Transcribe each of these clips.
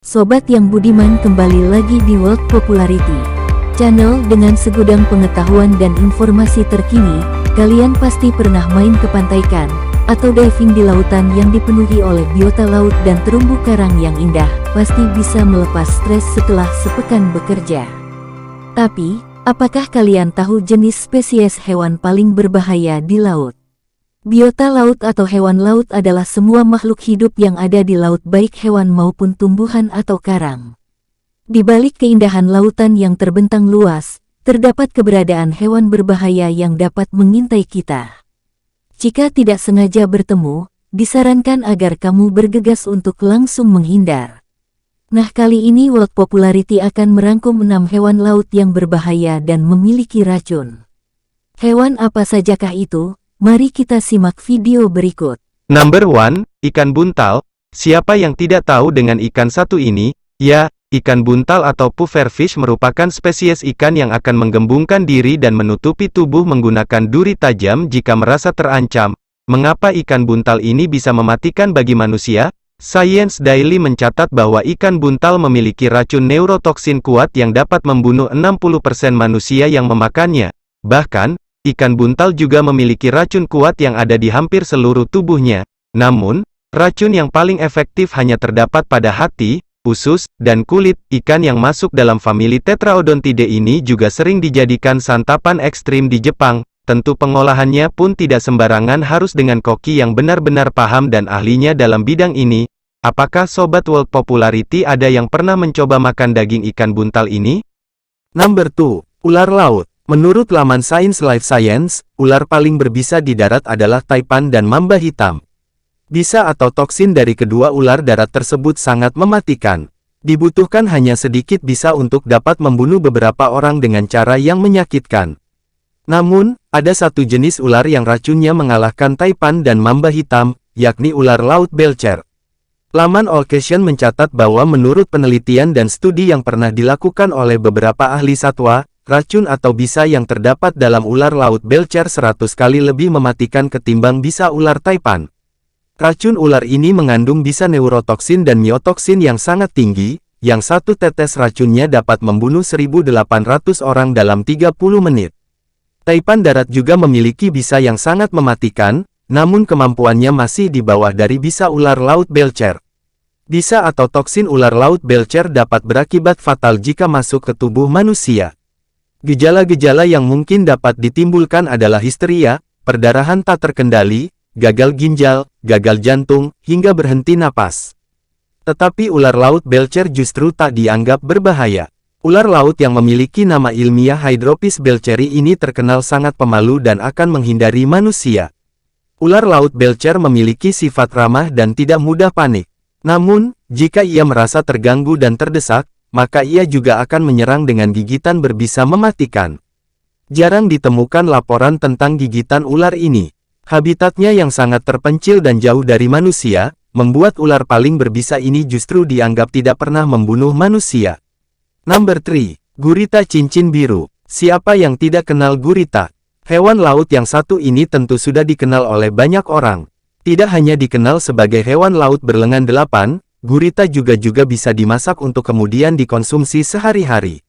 Sobat yang budiman, kembali lagi di World Popularity Channel dengan segudang pengetahuan dan informasi terkini. Kalian pasti pernah main ke pantai kan? Atau diving di lautan yang dipenuhi oleh biota laut dan terumbu karang yang indah. Pasti bisa melepas stres setelah sepekan bekerja. Tapi, apakah kalian tahu jenis spesies hewan paling berbahaya di laut? Biota laut atau hewan laut adalah semua makhluk hidup yang ada di laut, baik hewan maupun tumbuhan atau karang. Di balik keindahan lautan yang terbentang luas, terdapat keberadaan hewan berbahaya yang dapat mengintai kita. Jika tidak sengaja bertemu, disarankan agar kamu bergegas untuk langsung menghindar. Nah, kali ini World Popularity akan merangkum 6 hewan laut yang berbahaya dan memiliki racun. Hewan apa sajakah itu? Mari kita simak video berikut. Number 1, ikan buntal. Siapa yang tidak tahu dengan ikan satu ini? Ya, ikan buntal atau pufferfish merupakan spesies ikan yang akan menggembungkan diri dan menutupi tubuh menggunakan duri tajam jika merasa terancam. Mengapa ikan buntal ini bisa mematikan bagi manusia? Science Daily mencatat bahwa ikan buntal memiliki racun neurotoksin kuat yang dapat membunuh 60% manusia yang memakannya. Bahkan, ikan buntal juga memiliki racun kuat yang ada di hampir seluruh tubuhnya. Namun, racun yang paling efektif hanya terdapat pada hati, usus, dan kulit. Ikan yang masuk dalam famili Tetraodontidae ini juga sering dijadikan santapan ekstrim di Jepang. Tentu pengolahannya pun tidak sembarangan, harus dengan koki yang benar-benar paham dan ahlinya dalam bidang ini. Apakah Sobat World Popularity ada yang pernah mencoba makan daging ikan buntal ini? Number 2, ular laut. Menurut laman Science Life Science, ular paling berbisa di darat adalah taipan dan mamba hitam. Bisa atau toksin dari kedua ular darat tersebut sangat mematikan. Dibutuhkan hanya sedikit bisa untuk dapat membunuh beberapa orang dengan cara yang menyakitkan. Namun, ada satu jenis ular yang racunnya mengalahkan taipan dan mamba hitam, yakni ular laut belcher. Laman Allcation mencatat bahwa menurut penelitian dan studi yang pernah dilakukan oleh beberapa ahli satwa, racun atau bisa yang terdapat dalam ular laut belcher 100 kali lebih mematikan ketimbang bisa ular taipan. Racun ular ini mengandung bisa neurotoksin dan miotoksin yang sangat tinggi, yang satu tetes racunnya dapat membunuh 1.800 orang dalam 30 menit. Taipan darat juga memiliki bisa yang sangat mematikan, namun kemampuannya masih di bawah dari bisa ular laut belcher. Bisa atau toksin ular laut belcher dapat berakibat fatal jika masuk ke tubuh manusia. Gejala-gejala yang mungkin dapat ditimbulkan adalah histeria, perdarahan tak terkendali, gagal ginjal, gagal jantung, hingga berhenti napas. Tetapi ular laut belcher justru tak dianggap berbahaya. Ular laut yang memiliki nama ilmiah Hydropis belcheri ini terkenal sangat pemalu dan akan menghindari manusia. Ular laut belcher memiliki sifat ramah dan tidak mudah panik. Namun, jika ia merasa terganggu dan terdesak, maka ia juga akan menyerang dengan gigitan berbisa mematikan. Jarang ditemukan laporan tentang gigitan ular ini. Habitatnya yang sangat terpencil dan jauh dari manusia, membuat ular paling berbisa ini justru dianggap tidak pernah membunuh manusia. Number 3, gurita cincin biru. Siapa yang tidak kenal gurita? Hewan laut yang satu ini tentu sudah dikenal oleh banyak orang. Tidak hanya dikenal sebagai hewan laut berlengan 8, gurita juga bisa dimasak untuk kemudian dikonsumsi sehari-hari.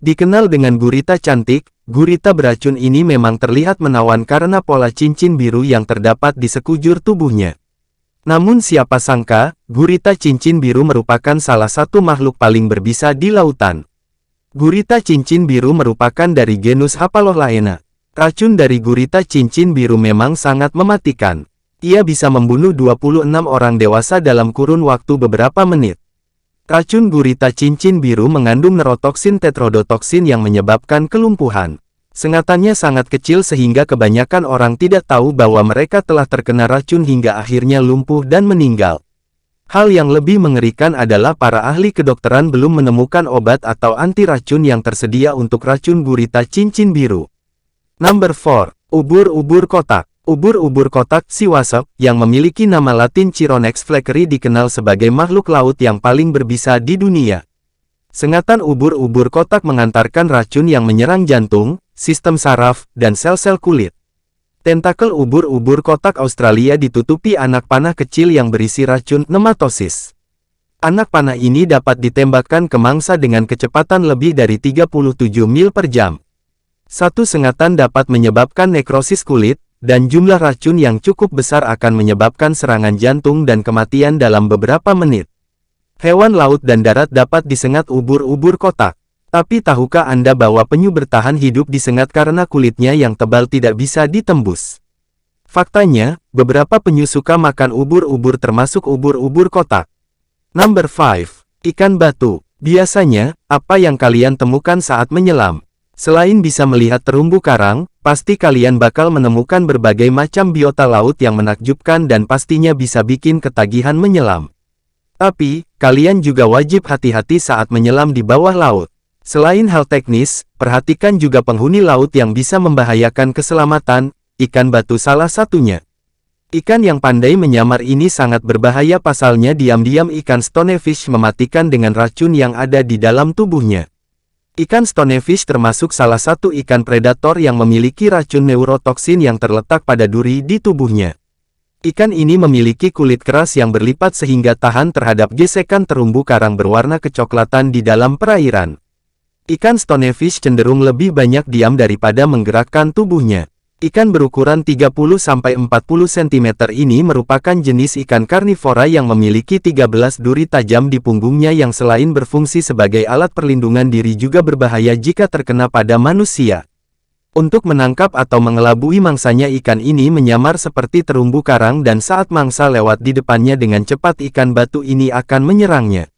Dikenal dengan gurita cantik, gurita beracun ini memang terlihat menawan karena pola cincin biru yang terdapat di sekujur tubuhnya. Namun siapa sangka, gurita cincin biru merupakan salah satu makhluk paling berbisa di lautan. Gurita cincin biru merupakan dari genus Hapalolaena. Racun dari gurita cincin biru memang sangat mematikan. Ia bisa membunuh 26 orang dewasa dalam kurun waktu beberapa menit. Racun gurita cincin biru mengandung neurotoksin tetrodotoksin yang menyebabkan kelumpuhan. Sengatannya sangat kecil sehingga kebanyakan orang tidak tahu bahwa mereka telah terkena racun hingga akhirnya lumpuh dan meninggal. Hal yang lebih mengerikan adalah para ahli kedokteran belum menemukan obat atau anti racun yang tersedia untuk racun gurita cincin biru. Number 4, ubur-ubur kotak. Ubur-ubur kotak Siwasep, yang memiliki nama latin Chironex fleckeri, dikenal sebagai makhluk laut yang paling berbisa di dunia. Sengatan ubur-ubur kotak mengantarkan racun yang menyerang jantung, sistem saraf, dan sel-sel kulit. Tentakel ubur-ubur kotak Australia ditutupi anak panah kecil yang berisi racun nematosis. Anak panah ini dapat ditembakkan ke mangsa dengan kecepatan lebih dari 37 mil per jam. Satu sengatan dapat menyebabkan nekrosis kulit, dan jumlah racun yang cukup besar akan menyebabkan serangan jantung dan kematian dalam beberapa menit. Hewan laut dan darat dapat disengat ubur-ubur kotak. Tapi tahukah Anda bahwa penyu bertahan hidup disengat karena kulitnya yang tebal tidak bisa ditembus? Faktanya, beberapa penyu suka makan ubur-ubur termasuk ubur-ubur kotak. Number 5. Ikan batu. Biasanya, apa yang kalian temukan saat menyelam? Selain bisa melihat terumbu karang, pasti kalian bakal menemukan berbagai macam biota laut yang menakjubkan dan pastinya bisa bikin ketagihan menyelam. Tapi, kalian juga wajib hati-hati saat menyelam di bawah laut. Selain hal teknis, perhatikan juga penghuni laut yang bisa membahayakan keselamatan, ikan batu salah satunya. Ikan yang pandai menyamar ini sangat berbahaya pasalnya diam-diam ikan stonefish mematikan dengan racun yang ada di dalam tubuhnya. Ikan stonefish termasuk salah satu ikan predator yang memiliki racun neurotoksin yang terletak pada duri di tubuhnya. Ikan ini memiliki kulit keras yang berlipat sehingga tahan terhadap gesekan terumbu karang berwarna kecoklatan di dalam perairan. Ikan stonefish cenderung lebih banyak diam daripada menggerakkan tubuhnya. Ikan berukuran 30-40 cm ini merupakan jenis ikan karnivora yang memiliki 13 duri tajam di punggungnya yang selain berfungsi sebagai alat perlindungan diri juga berbahaya jika terkena pada manusia. Untuk menangkap atau mengelabui mangsanya ikan ini menyamar seperti terumbu karang dan saat mangsa lewat di depannya dengan cepat ikan batu ini akan menyerangnya.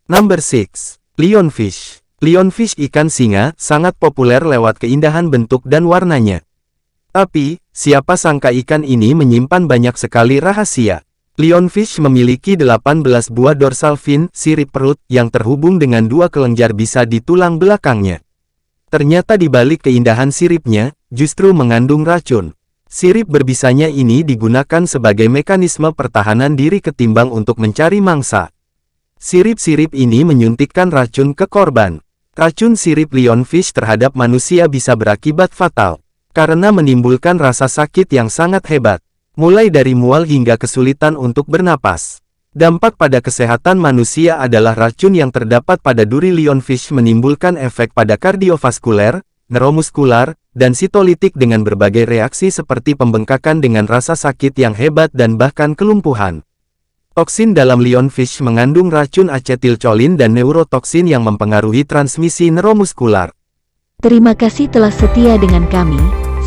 Number 6. Lionfish. Lionfish ikan singa sangat populer lewat keindahan bentuk dan warnanya. Tapi, siapa sangka ikan ini menyimpan banyak sekali rahasia. Lionfish memiliki 18 buah dorsal fin, sirip perut, yang terhubung dengan 2 kelenjar bisa di tulang belakangnya. Ternyata di balik keindahan siripnya, justru mengandung racun. Sirip berbisanya ini digunakan sebagai mekanisme pertahanan diri ketimbang untuk mencari mangsa. Sirip-sirip ini menyuntikkan racun ke korban. Racun sirip lionfish terhadap manusia bisa berakibat fatal. Karena menimbulkan rasa sakit yang sangat hebat, mulai dari mual hingga kesulitan untuk bernapas. Dampak pada kesehatan manusia adalah racun yang terdapat pada duri lionfish menimbulkan efek pada kardiovaskuler, neuromuskular, dan sitolitik dengan berbagai reaksi seperti pembengkakan dengan rasa sakit yang hebat dan bahkan kelumpuhan. Toksin dalam lionfish mengandung racun asetilcolin dan neurotoksin yang mempengaruhi transmisi neuromuskular. Terima kasih telah setia dengan kami.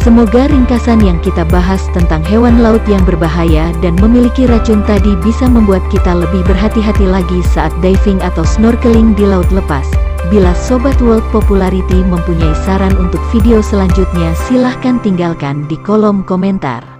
Semoga ringkasan yang kita bahas tentang hewan laut yang berbahaya dan memiliki racun tadi bisa membuat kita lebih berhati-hati lagi saat diving atau snorkeling di laut lepas. Bila Sobat World Popularity mempunyai saran untuk video selanjutnya, silahkan tinggalkan di kolom komentar.